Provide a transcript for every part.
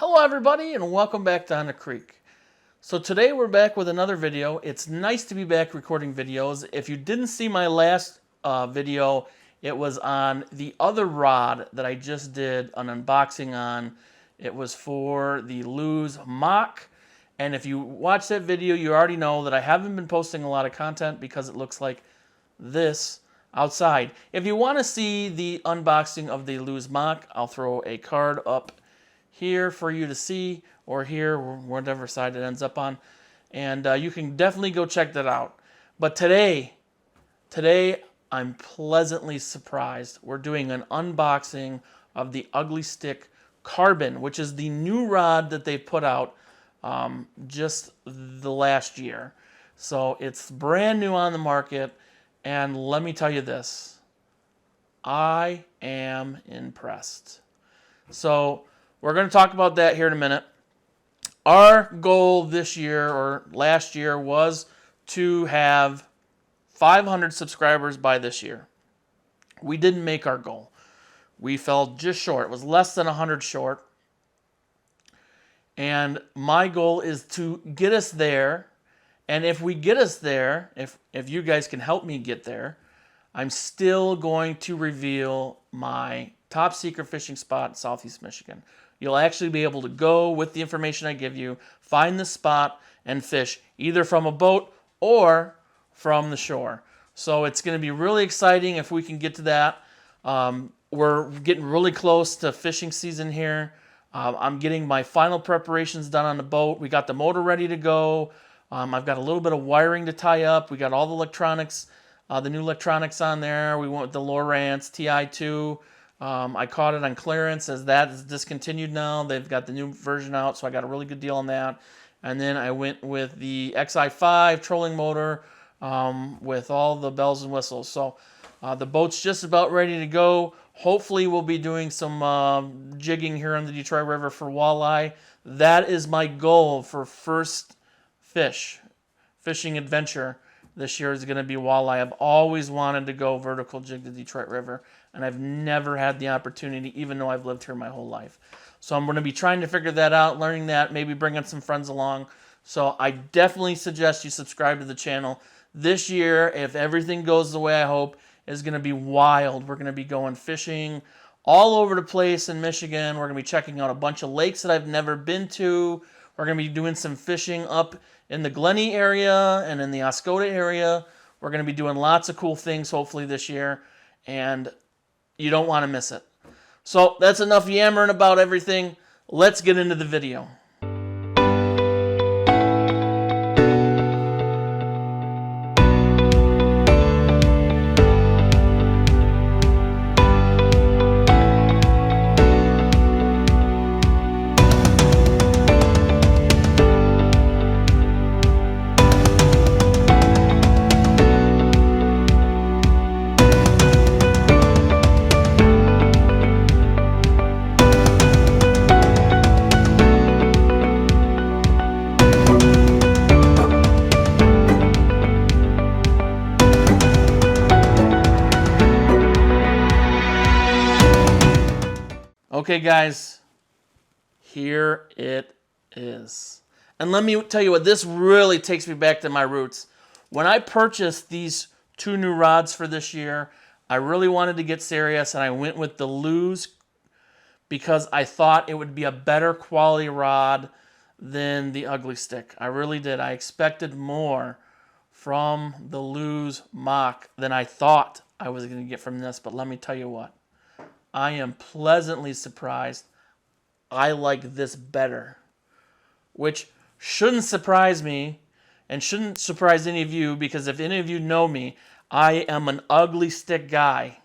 Hello everybody and welcome back to On the Creek. So today we're back with another video. It's nice to be back recording videos. If you didn't see my last video, it was on the other rod that I just did an unboxing on. It was for the Lose Mock. And if you watch that video, you already know that I haven't been posting a lot of content because it looks like this outside. If you want to see the unboxing of the Lose Mock, I'll throw a card up here for you to see, or here, whatever side it ends up on, and you can definitely go check that out. But today I'm pleasantly surprised. We're doing an unboxing of the Ugly Stik Carbon, which is the new rod that they put out just the last year. So it's brand new on the market, and let me tell you this, I am impressed. So we're going to talk about that here in a minute. Our goal this year, or last year, was to have 500 subscribers by this year. We didn't make our goal. We fell just short. It was less than 100 short. And my goal is to get us there. And if we get us there, if you guys can help me get there, I'm still going to reveal my top secret fishing spot in Southeast Michigan. You'll actually be able to go with the information I give you, find the spot, and fish either from a boat or from the shore. So it's going to be really exciting if we can get to that. We're getting really close to fishing season here. I'm getting my final preparations done on the boat. We got the motor ready to go. I've got a little bit of wiring to tie up. We got all the electronics, the new electronics on there. We went with the Lowrance TI2. I caught it on clearance as that is discontinued now. They've got the new version out, so I got a really good deal on that. And then I went with the XI5 trolling motor with all the bells and whistles. So the boat's just about ready to go. Hopefully we'll be doing some jigging here on the Detroit River for walleye. That is my goal for first fishing adventure this year is going to be walleye. I've always wanted to go vertical jig the Detroit River, and I've never had the opportunity, even though I've lived here my whole life. So I'm going to be trying to figure that out, learning that, maybe bringing some friends along. So I definitely suggest you subscribe to the channel. This year, if everything goes the way I hope, is going to be wild. We're going to be going fishing all over the place in Michigan. We're going to be checking out a bunch of lakes that I've never been to. We're going to be doing some fishing up in the Glenny area and in the Oscoda area. We're going to be doing lots of cool things hopefully this year, and you don't want to miss it. So that's enough yammering about everything. Let's get into the video. Okay, guys, here it is. And let me tell you what, this really takes me back to my roots. When I purchased these two new rods for this year, I really wanted to get serious, and I went with the Lose because I thought it would be a better quality rod than the Ugly Stik. I really did. I expected more from the Lose Mock than I thought I was going to get from this, but let me tell you what. I am pleasantly surprised. I like this better, which shouldn't surprise me and shouldn't surprise any of you, because if any of you know me, I am an Ugly Stik guy.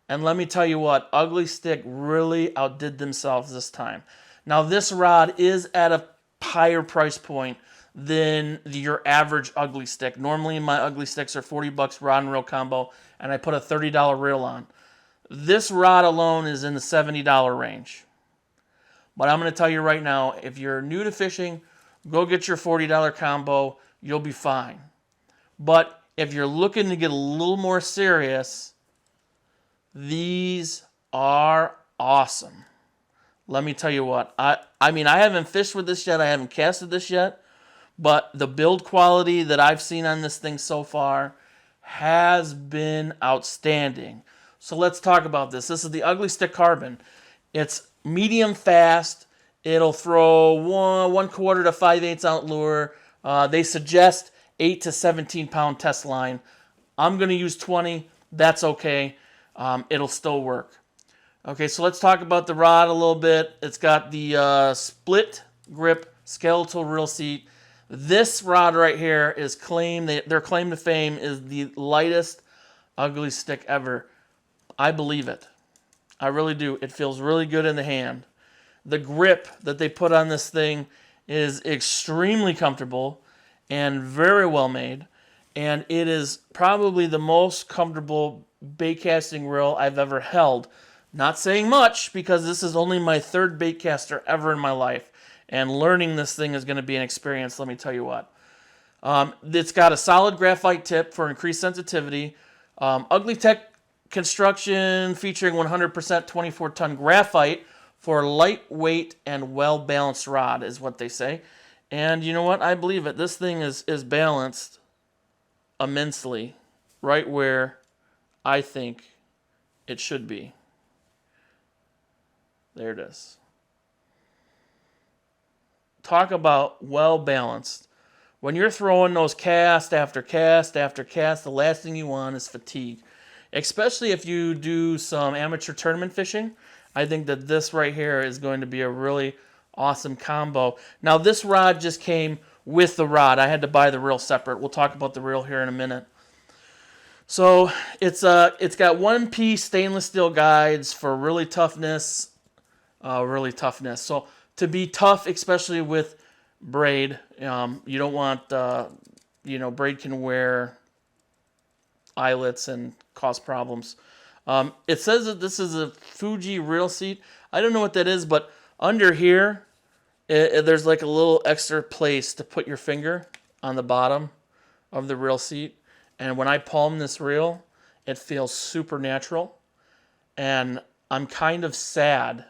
And let me tell you what, Ugly Stik really outdid themselves this time. Now this rod is at a higher price point than your average Ugly Stik. Normally my Ugly Stiks are 40 bucks rod and reel combo, and I put a $30 reel on. This rod alone is in the $70 range. But I'm going to tell you right now, if you're new to fishing, go get your $40 combo. You'll be fine. But if you're looking to get a little more serious, these are awesome. let me tell you what. I mean, I haven't fished with this yet. I haven't casted this yet. But the build quality that I've seen on this thing so far has been outstanding. So let's talk about this. This is the Ugly Stik Carbon. It's medium fast. It'll throw 1/4 to 5/8 ounce lure. They suggest 8 to 17 pound test line. I'm going to use 20. That's okay. It'll still work. Okay, so let's talk about the rod a little bit. It's got the split grip skeletal reel seat. This rod right here is their claim to fame is the lightest Ugly Stik ever. I believe it. I really do. It feels really good in the hand. The grip that they put on this thing is extremely comfortable and very well made. And it is probably the most comfortable bait casting reel I've ever held. Not saying much because this is only my third bait caster ever in my life. And learning this thing is going to be an experience, let me tell you what. It's got a solid graphite tip for increased sensitivity. Ugly Tech construction featuring 100% 24-ton graphite for lightweight and well-balanced rod is what they say. And you know what? I believe it. This thing is balanced immensely right where I think it should be. There it is. Talk about well-balanced. When you're throwing those cast after cast after cast, the last thing you want is fatigue. Especially if you do some amateur tournament fishing. I think that this right here is going to be a really awesome combo. Now, this rod just came with the rod. I had to buy the reel separate. We'll talk about the reel here in a minute. So it's got 1-piece stainless steel guides for really toughness. So to be tough, especially with braid, you don't want, braid can wear eyelets and cause problems. It says that this is a Fuji reel seat. I don't know what that is, but under here, there's like a little extra place to put your finger on the bottom of the reel seat. And when I palm this reel, it feels super natural. And I'm kind of sad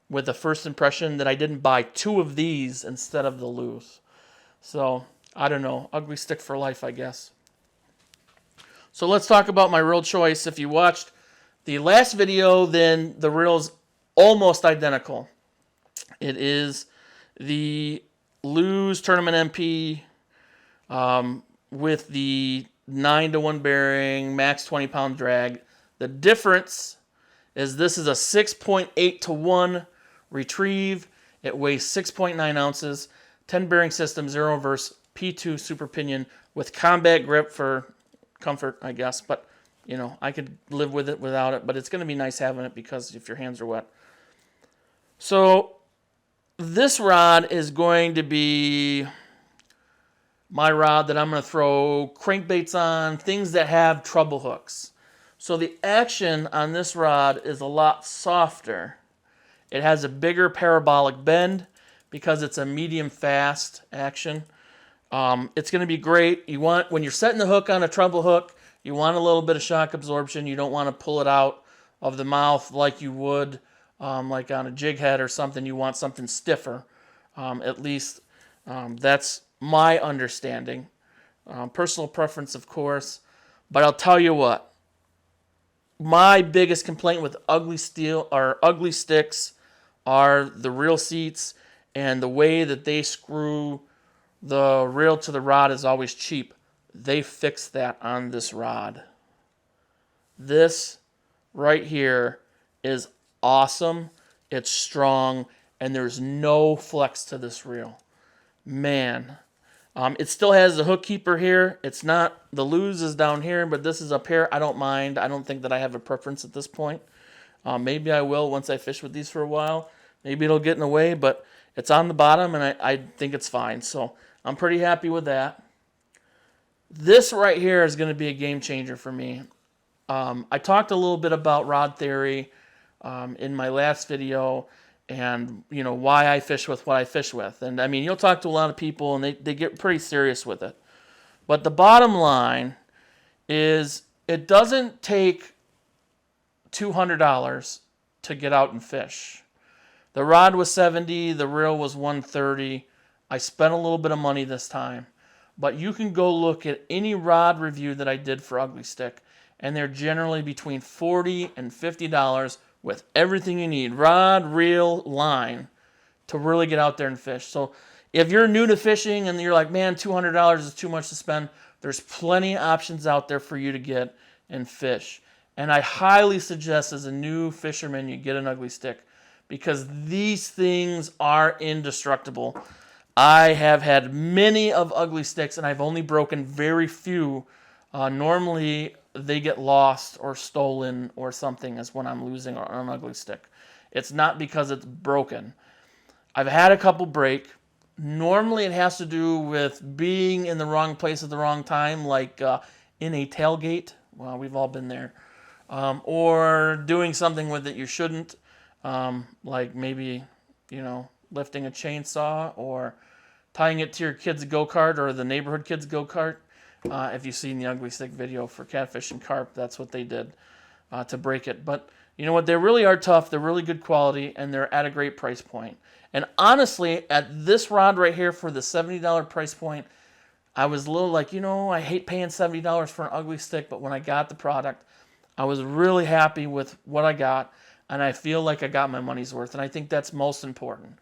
with the first impression that I didn't buy 2 of these instead of the loose. So, I don't know. Ugly Stik for life, I guess. So let's talk about my reel choice. If you watched the last video, then the reel's almost identical. It is the Lew's Tournament MP with the 9-to-1 bearing, max 20-pound drag. The difference is this is a 6.8-to-1 retrieve. It weighs 6.9 ounces, 10 bearing system, 0 reverse, P2 super pinion with combat grip for comfort, I guess. But, I could live with it without it. But it's going to be nice having it because if your hands are wet. So this rod is going to be my rod that I'm going to throw crankbaits on, things that have treble hooks. So the action on this rod is a lot softer. It has a bigger parabolic bend because it's a medium fast action. It's going to be great. When you're setting the hook on a treble hook, you want a little bit of shock absorption. You don't want to pull it out of the mouth like you would like on a jig head or something. You want something stiffer. At least that's my understanding. Personal preference, of course. But I'll tell you what. My biggest complaint with Ugly Stiks are the reel seats, and the way that they screw the reel to the rod is always cheap. They fixed that on this rod. This right here is awesome. It's strong, and there's no flex to this reel. Man. It still has the hook keeper here. It's not, the Lew's is down here, but this is up here. I don't mind. I don't think that I have a preference at this point. Maybe I will once I fish with these for a while. Maybe it'll get in the way, but it's on the bottom, and I think it's fine. So I'm pretty happy with that. This right here is going to be a game changer for me. I talked a little bit about rod theory in my last video, and why I fish with what I fish with. And I mean, you'll talk to a lot of people and they get pretty serious with it. But the bottom line is it doesn't take $200 to get out and fish. The rod was 70, the reel was 130. I spent a little bit of money this time. But you can go look at any rod review that I did for Ugly Stik, and they're generally between $40 and $50 with everything you need, rod, reel, line, to really get out there and fish. So if you're new to fishing and you're like, man, $200 is too much to spend, there's plenty of options out there for you to get and fish. And I highly suggest as a new fisherman you get an Ugly Stik, because these things are indestructible. I have had many of Ugly Stiks, and I've only broken very few. Normally, they get lost or stolen or something is when I'm losing an Ugly Stik. It's not because it's broken. I've had a couple break. Normally, it has to do with being in the wrong place at the wrong time, like in a tailgate. Well, we've all been there. Or doing something with it you shouldn't, like maybe, lifting a chainsaw or tying it to your kid's go-kart or the neighborhood kid's go-kart. If you've seen the Ugly Stik video for catfish and carp, that's what they did to break it. But you know what? They really are tough. They're really good quality, and they're at a great price point. And honestly, at this rod right here for the $70 price point, I was a little like, I hate paying $70 for an Ugly Stik, but when I got the product, I was really happy with what I got, and I feel like I got my money's worth. And I think that's most important,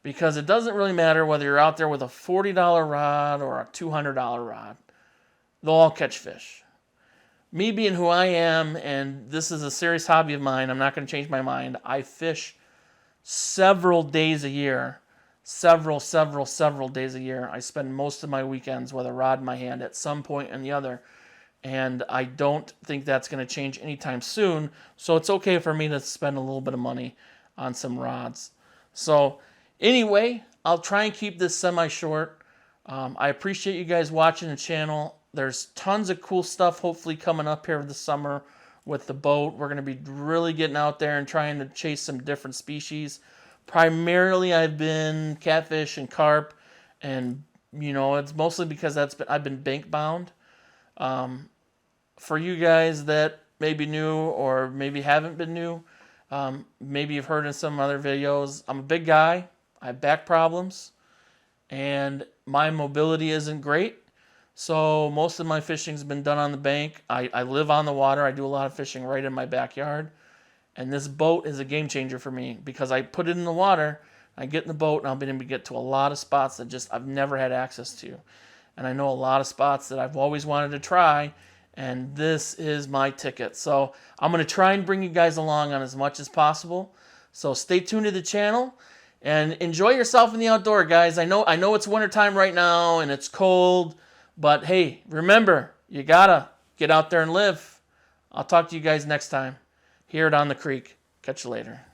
because it doesn't really matter whether you're out there with a $40 rod or a $200 rod. They'll all catch fish. Me being who I am, and this is a serious hobby of mine, I'm not going to change my mind. I fish several days a year. Several days a year. I spend most of my weekends with a rod in my hand at some point or the other. And I don't think that's going to change anytime soon. So it's okay for me to spend a little bit of money on some rods. So anyway, I'll try and keep this semi-short. I appreciate you guys watching the channel. There's tons of cool stuff hopefully coming up here this summer with the boat. We're going to be really getting out there and trying to chase some different species. Primarily, I've been catfish and carp, and it's mostly because I've been bank bound. For you guys that may be new or maybe haven't been new, maybe you've heard in some other videos, I'm a big guy. I have back problems, and my mobility isn't great. So most of my fishing's been done on the bank. I live on the water. I do a lot of fishing right in my backyard. And this boat is a game changer for me, because I put it in the water, I get in the boat, and I'll be able to get to a lot of spots that I've never had access to. And I know a lot of spots that I've always wanted to try, and this is my ticket. So I'm going to try and bring you guys along on as much as possible. So stay tuned to the channel and enjoy yourself in the outdoor, guys. I know it's wintertime right now and it's cold, but hey, remember, you gotta get out there and live. I'll talk to you guys next time here at On the Creek. Catch you later.